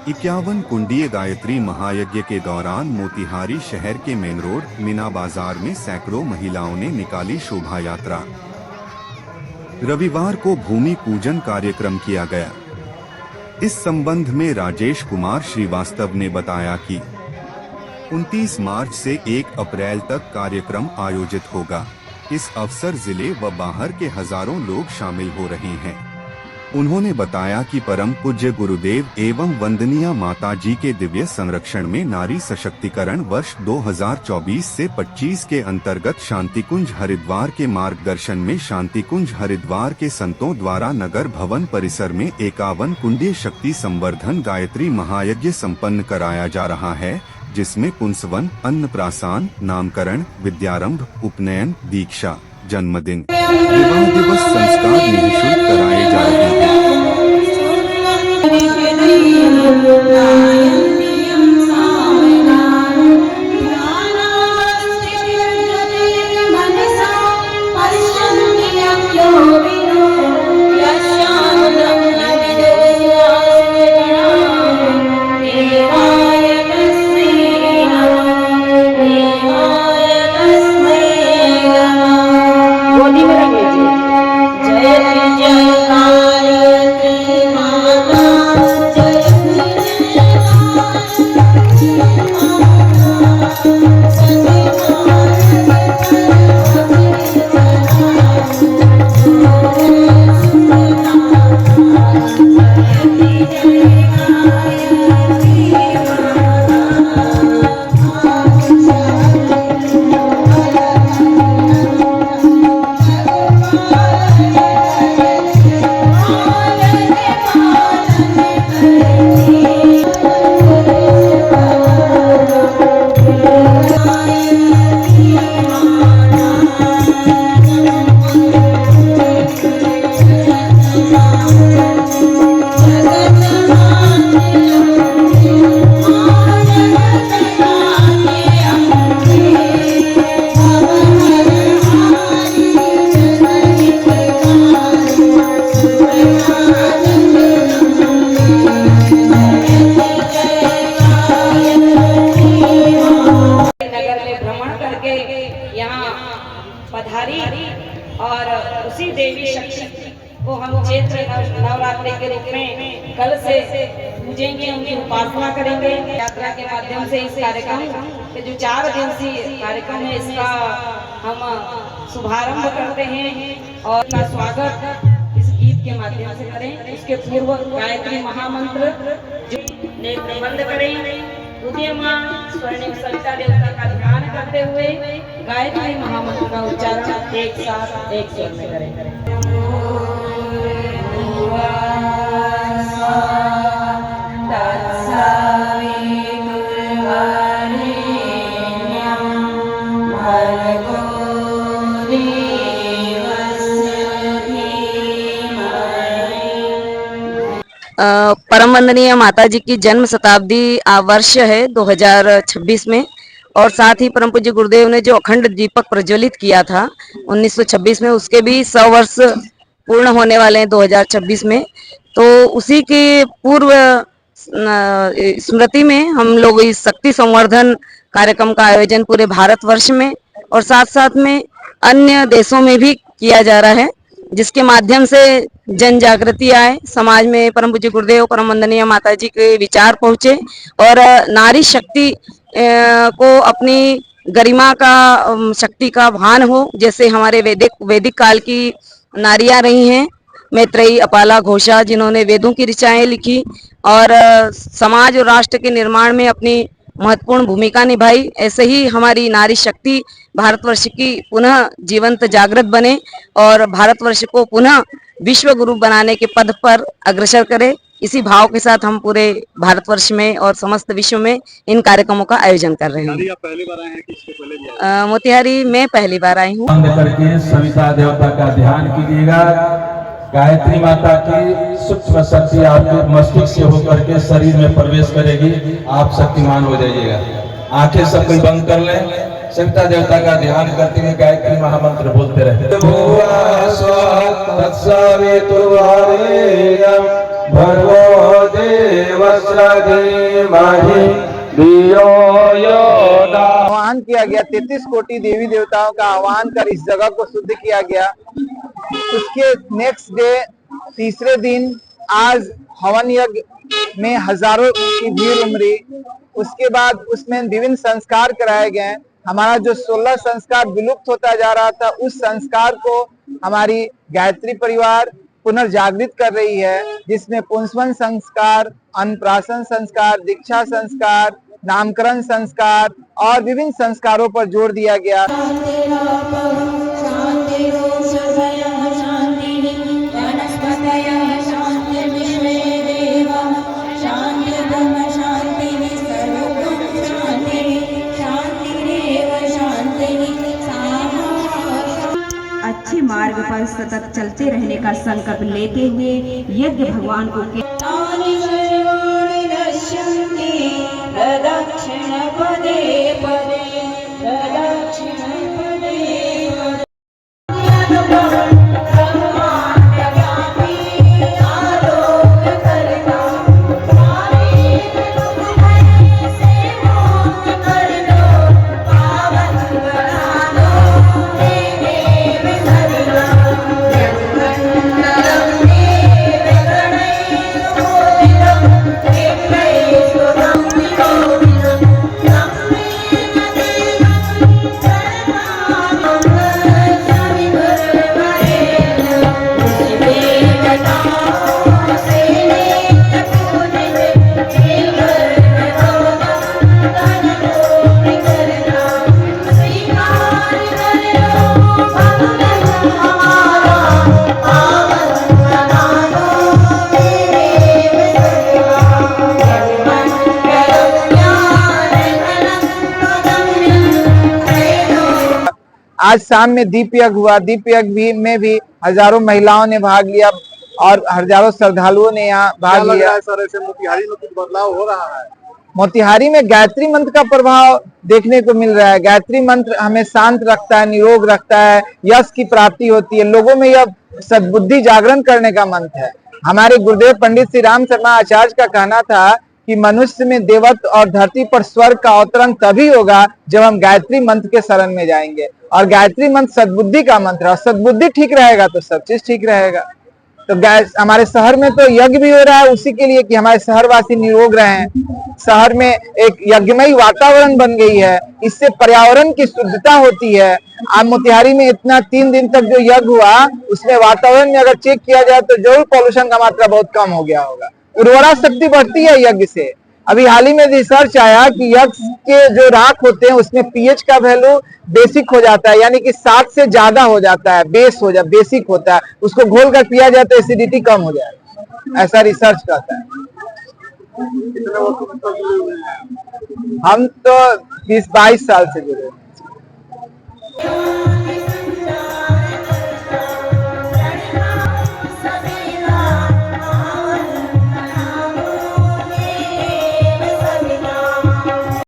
51 कुंडीय गायत्री महायज्ञ के दौरान मोतिहारी शहर के मेन रोड मीना बाजार में सैकड़ों महिलाओं ने निकाली शोभा यात्रा। रविवार को भूमि पूजन कार्यक्रम किया गया। इस संबंध में राजेश कुमार श्रीवास्तव ने बताया कि 29 मार्च से 1 अप्रैल तक कार्यक्रम आयोजित होगा। इस अवसर जिले व बाहर के हजारों लोग शामिल हो रहे हैं। उन्होंने बताया कि परम पूज्य गुरुदेव एवं वंदनीय माता जी के दिव्य संरक्षण में नारी सशक्तिकरण वर्ष 2024 से 25 के अंतर्गत शांतिकुंज हरिद्वार के मार्गदर्शन में शांतिकुंज हरिद्वार के संतों द्वारा नगर भवन परिसर में 51 कुंडीय शक्ति संवर्धन गायत्री महायज्ञ संपन्न कराया जा रहा है, जिसमें पुंसवन, अन्नप्राशन, नामकरण, विद्यारंभ, उपनयन, दीक्षा, जन्मदिन, विवाह दिवस संस्कार निःशुल्क कराए जा रहे हैं। पधारी और उसी देवी शक्ति को हम चैत्र नवरात्रि के रूप में कल से पूजेंगे, उनकी उपासना करेंगे। यात्रा के माध्यम से इस कार्यक्रम के जो 4 दिवसीय कार्यक्रम है, इसका हम शुभारंभ करते हैं और इसका स्वागत इस गीत के माध्यम से करें। उसके पूर्व गायत्री महामंत्र जो नेत्र बंद करें, उदयमान स्वर्णिम सविता देवता का ध्यान करते हुए गायत्री महामंत्र का उच्चारण एक साथ एक स्वर में करें। परम वंदनीय माता जी की जन्म शताब्दी वर्ष है 2026 में, और साथ ही परम पूज्य गुरुदेव ने जो अखंड दीपक प्रज्वलित किया था 1926 में, उसके भी 100 वर्ष पूर्ण होने वाले हैं 2026 में। तो उसी के पूर्व स्मृति में हम लोग इस शक्ति संवर्धन कार्यक्रम का आयोजन पूरे भारतवर्ष में और साथ साथ में अन्य देशों में भी किया जा रहा है, जिसके माध्यम से जन जागृति आए, समाज में परम पूज्य गुरुदेव परम वंदनीय माता जी के विचार पहुंचे और नारी शक्ति को अपनी गरिमा का, शक्ति का भान हो। जैसे हमारे वैदिक काल की नारियां रही हैं, मैत्रेयी, अपाला, घोषा, जिन्होंने वेदों की ऋचाएं लिखी और समाज और राष्ट्र के निर्माण में अपनी महत्वपूर्ण भूमिका निभाई। ऐसे ही हमारी नारी शक्ति भारतवर्ष की पुनः जीवंत जागृत बने और भारतवर्ष को पुनः विश्व गुरु बनाने के पद पर अग्रसर करे। इसी भाव के साथ हम पूरे भारतवर्ष में और समस्त विश्व में इन कार्यक्रमों का आयोजन कर रहे हैं। आप पहली बार आए हैं कि इसके पहले भी आए? मोतिहारी में पहली बार आई हूँ। करके सविता देवता का ध्यान कीजिएगा। गायत्री माता की सूक्ष्म शक्ति आपके मस्तिष्क से होकर के शरीर में प्रवेश करेगी, आप शक्तिमान हो जाइएगा। आंखें सब कोई बंद कर लें, सविता देवता का ध्यान करते हुए गायत्री महामंत्र बोलते रहे। भर्गो देवस्य धीमहि धियो यो न। आह्वान किया गया, 33 कोटि देवी देवताओं का आह्वान कर इस जगह को शुद्ध किया गया। उसके नेक्स्ट डे तीसरे दिन आज हवन यज्ञ में हजारों की भीड़ उमड़ी। उसके बाद उसमें विभिन्न संस्कार कराए गए। हमारा जो 16 संस्कार विलुप्त होता जा रहा था, उस संस्कार को हमारी गायत्री परिवार पुनर्जागृत कर रही है, जिसमें पुंसवन संस्कार, अन्नप्राशन संस्कार, दीक्षा संस्कार, नामकरण संस्कार और विभिन्न संस्कारों पर जोर दिया गया। अच्छे मार्ग पर सतत चलते रहने का संकल्प लेते हुए यज्ञ भगवान को प्रदक्षिण पदे पदे प्रदक्षिण पदे आज शाम में दीप यज्ञ हुआ। दीप यज्ञ में भी हजारों महिलाओं ने भाग लिया और हजारों श्रद्धालुओं ने यहाँ भाग लिया। सर ऐसे मोतिहारी में कुछ बदलाव हो रहा है? मोतिहारी में गायत्री मंत्र का प्रभाव देखने को मिल रहा है। गायत्री मंत्र हमें शांत रखता है, निरोग रखता है, यश की प्राप्ति होती है। लोगों में यह सद्बुद्धि जागरण करने का मंत्र है। हमारे गुरुदेव पंडित श्री राम शर्मा आचार्य का कहना था कि मनुष्य में देवत्व और धरती पर स्वर्ग का अवतरण तभी होगा जब हम गायत्री मंत्र के शरण में जाएंगे। और गायत्री मंत्र सद्बुद्धि का मंत्र है, और सद्बुद्धि ठीक रहेगा तो सब चीज ठीक रहेगा। तो हमारे शहर में तो यज्ञ भी हो रहा है उसी के लिए कि हमारे शहरवासी निरोग रहें। शहर में एक यज्ञमयी वातावरण बन गई है, इससे पर्यावरण की शुद्धता होती है। आज मोतिहारी में इतना 3 दिन तक जो यज्ञ हुआ, उसमें वातावरण में अगर चेक किया जाए तो जरूर पॉल्यूशन का मात्रा बहुत कम हो गया होगा। उर्वरा शक्ति बढ़ती है यज्ञ से। अभी हाल ही में रिसर्च आया कि यज्ञ के जो राख होते हैं उसमें पीएच का वैल्यू बेसिक हो जाता है, यानी कि 7 से ज्यादा हो जाता है, बेसिक होता है। उसको घोल कर पिया जाए तो एसिडिटी कम हो जाए, ऐसा रिसर्च कहता है। हम तो 20-22 साल से जुड़े हैं।